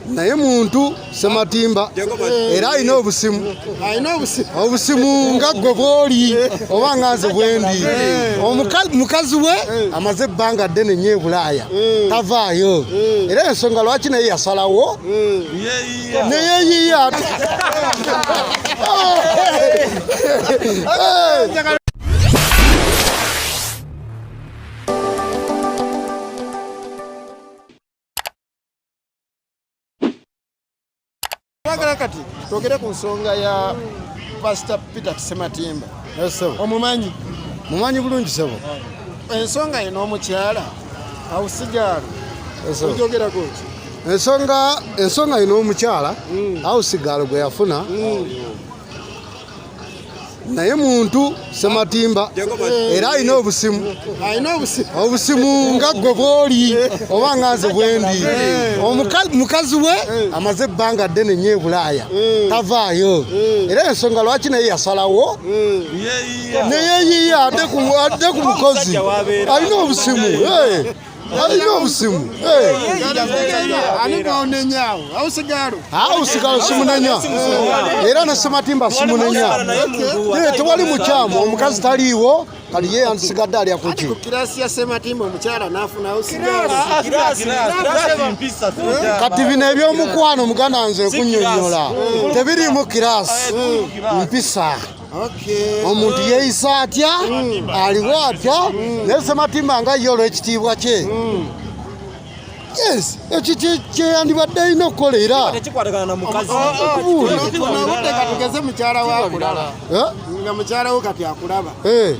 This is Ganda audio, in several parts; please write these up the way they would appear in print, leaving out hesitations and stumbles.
naye muntu Ssematimba era alina obusimu nga ggwe bw'oli oba nga nze bwe ndi. Mukazi we amaze ebbanga ddene nnyo e Bulaaya tavaayo, era ensonga lwaki naye yasalawo ne yeeyiya. Kati twogere ku nsonga ya Pastor Peter Ssematimba. Omumanyi bulungi sebo. Ensonga eno omukyala awusigaalo ojogerako ki? Ensonga eno omukyala awusigaalo gwe yafuna naye muntu Ssematimba era alina obusimu nga ggwe bw'oli oba nga nze bwe ndi. Mukazi we amaze ebbanga ddene nnyo e Bulaaya tavaayo, era ensonga lwaki naye yasalawo ne yeeyiya adde ku mukozi. Alina obusimu awusigaalo simunenya era ne Ssematimba simunenya. Tewali mukyamu, omukazi taliiwo, kali ye yasigadde alya ku ki? Kati bino ebyomukwano muganda nze kunnyonnyola tebiriimu kiraasi, mpisa. Omuntu yeeyisa atya, aliwo atya, naye Ssematimba nga ye olw'ekitiibwa kye. Yes, ekyo kyeyandibadde alina okukolera. Tugeze mukyala we akulaba nga mukyala we kati akulaba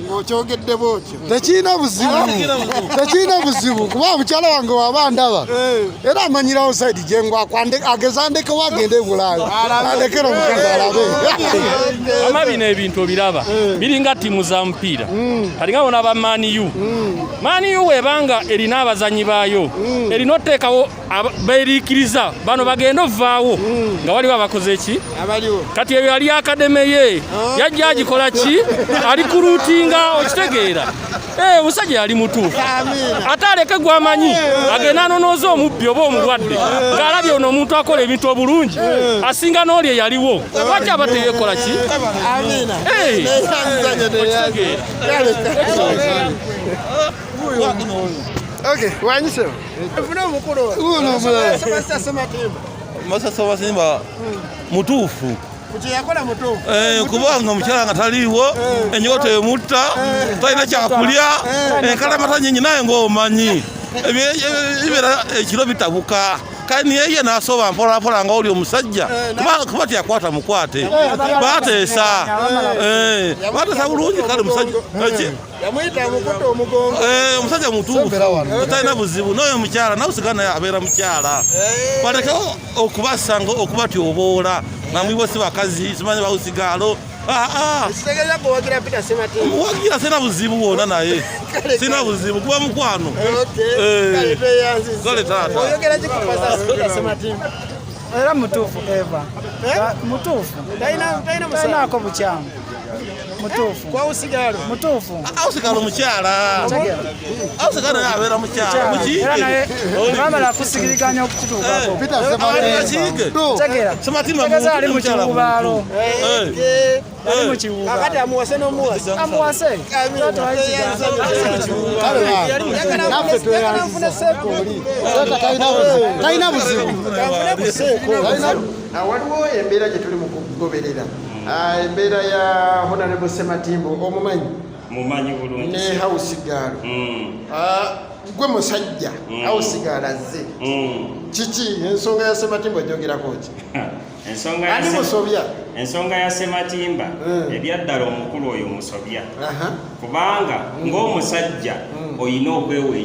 ng'okyogedde bwotyo tekirina buzibu kuba mukyala wange waba ndaba era amanyirawo sayidi gyengwa ageza andekewo agende e Bulaaya alekera omukazi alabe. Ama bino ebintu obiraba biringa ttiimu za mupiira kati nga bona aba Man U webanga erina abazanyi baayo erina oteekawo beeriikiriza bano bagenda ovaawo nga waliwo abakoze eki kati eyo yali akademe ye yajja agikola ki ali ku ruutinga okitegeera. Omusajja yali mutuufu ate aleke gwamanyi agenda anonooza omubbi oba omulwadde ng'alabye ono omuntu akola ebintu obulungi asinga n'oli eyaliwo lwaki aba teyeekola ki? Ssematimba mutuufu kubanga mukyala nga taliiwo, ennyota emutta, talina kyakulya, enkalamata nyinyi naye ng'omanyi ebibeera ekiro bitabuka. Kati niye n'asooba mpolampola nga oli omusajja kuba tyakwata mukwate baateesa bulungi. Kale omusajja mutuufu talina buzibu, n'oyo mukyala nawusigana naye abeera mukyala. Baleke okubassa okubatyoboola nga mwibo si bakazi simanyi bawusigaalo. Wagira sina buzibu wona naye sina buzibu kuba mukwano. Kale taata era mutuufu Eva mutuufu sinaako bukyamu mutuufu awusigaalo mukyala awusigaalo naye abeera mukyala era naye bamala kusigiriganya okukituukako tegeza ali mu kiwubaalo Kakati amuwase n'omuwase. Amuwase. Talina buzibu. Waliwo embeera gye tuli mu kugoberera. Embeera ya Honorable Ssematimba omumanyi bulungi ne Hawusigaalo. Gwe musajja Hawusigaalo azze. Kiki ensonga ya Ssematimba ogyogerako ki? Ensonga ya Ssematimba ebyaddala omukulu oyo musobya kubanga ng'omusajja oyina okwewa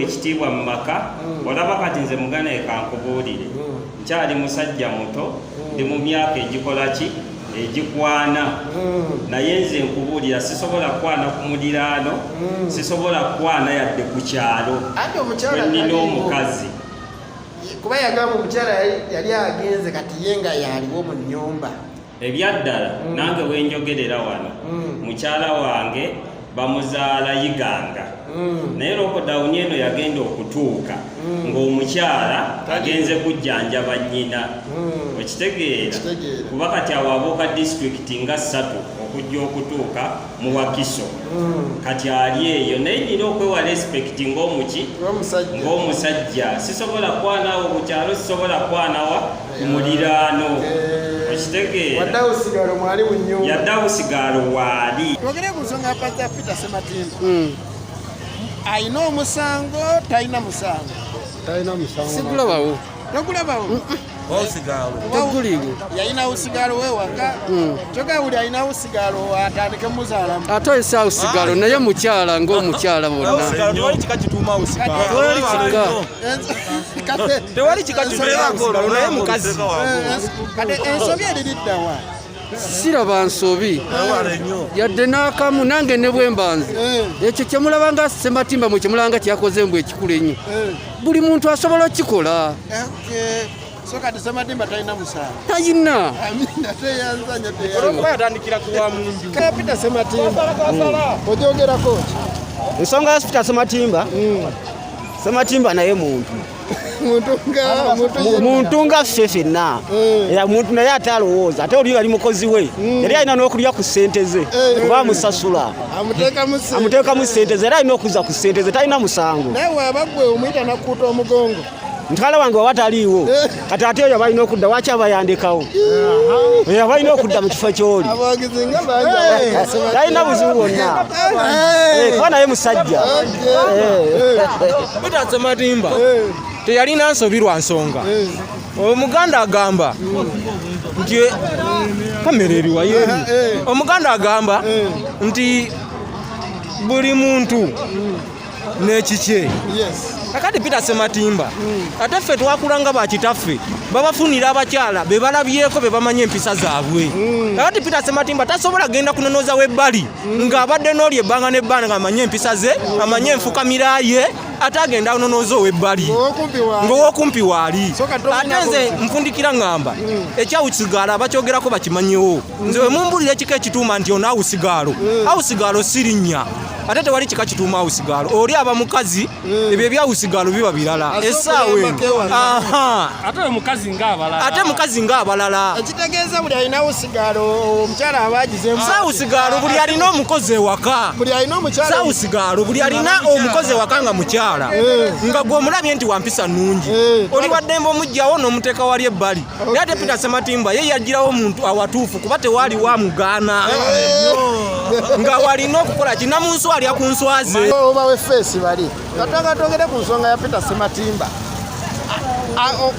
ekitiibwa mu maka. Olaba kati nze mugana ekankubuulire nkyali musajja muto ndi mu myaka egikola ki egikwana naye nze nkubuulira sisobola kwana ku muliraano sisobola kwana yadde ku kyalo wenina omukazi kuba yagamba omukyala yali agenze kati ye nga yaliwo mu nnyumba. Ebyaddala nange wenjogerera wano mukyala wange bamuzaala Yiganga naye lockdown eno yagenda okutuuka ng'omukyala agenze kujjanjaba nnyina okitegeera kuba kati awo abooka disitulikiti nga 3 okujja okutuuka mu Wakiso kati ali eyo naye nina okwewala respect ng'omusajja sisobola kwanawo bukyalo sisobola kwanawa ku muliraano okitegeera yaddawo sigalo waali twogere ku nsonga ya Pastor Peter Sematimba ayina omusango talina musango sigulabawo togulabawo teguliwo yalina usigalo wewaka kyoga buli alina usigalo atandike muzaalamu ate esa usigalo naye mukyala ng'omukyala bonna tewali kikakituuma usigalo naye mukazi kati ensobi eririddawa siraba nsobi yadde n'akamu nange ne bwe mbanze ekyo kyemulabanga Sematimba mwe kyemulanga kyakoze mbwe ekikulu ennyo buli muntu asobola okukikola so kati Sematimba talina musango tayina amina teyanzanya olwokuba yatandikira kuwa munju Peter Sematimba ojogerako ensonga ya Peter Sematimba naye muntu nga ffe ffenna era muntu naye ate alowooza ate oli yali mukozi we yali alina n'okulya ku ssente ze kuba amusasula amuteekamu ssente ze era alina okuzza ku ssente ze talina musango naye waaba gwe omuyita nakkuuta omugongo mutwala wange waba taliiwo kati ate oyo balina okudda waki abayandikawo balina okudda mu kifo ky'oli talina buzibu bwonna kuba naye musajja Peter Sematimba teyalina nsobi lwa nsonga omuganda agamba nti kamera eriwa yeri omuganda agamba nti buli muntu n'ekikye kakati Peter Sematimba ate ffe twakulanga bakitaffe babafunira abakyala be balabyeko be bamanye empisa zaabwe kakati Peter Sematimba tasobola genda kunonoza webbali ng'abadde n'oli ebbanga n'ebbanga ng'amanye empisa ze amanye enfukamira ye ate agenda kunonoza owebbali ng'owookumpi waali ate nze nfundikira ngamba ekyawusigaalo abakyogerako bakimanyewo nze we mumbulira ekika ekituuma nti ono awusigaalo sirinnya ate tewali kika kituuma awusigaalo oli aba mukazi ebyo ebyawusigaalo biba birala essaawa ate mukazi ng'abalala ekitegeeza buli alina awusigaalo omukyala abagizeemu saawusigaalo buli alina omukozi ewaka saawusigaalo buli alina omukozi ewaka nga mukyala nga gwe omulabye nti wampisa nnungi oli waddembe omugjawo n'omuteeka wali ebbali naye ate Peter Sematimba ye yagirawo omuntu awatuufu kuba tewaali wamugaana nga walina okukola kinamunsi alya ku nswa ze oba wefeesi bali katwogere ku nsonga ya Peter Sematimba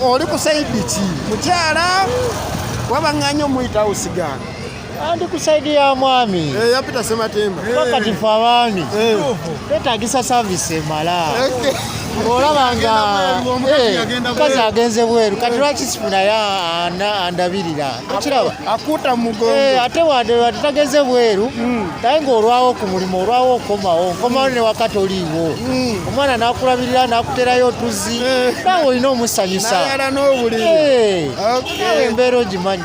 oli ku saidi ki mukyala wabaŋŋanya omuyita awusigaalo andi ku saidi ya mwami ya Peter Sematimba wakati fe abaami twetagisa savisi emala olabanga mukazi agenze bweru kati lwaki sifunayo andabirira okiraba akuuta mugongo ate wadde tageze bweru naye ng'olwawo ku mulimu olwawo nkomawo ne wakati oliiwo omwana n'akulabirira n'akuterayo otuzzi naawe olina omusanyusa nayala n'obuliri naawe embeera ogimanyi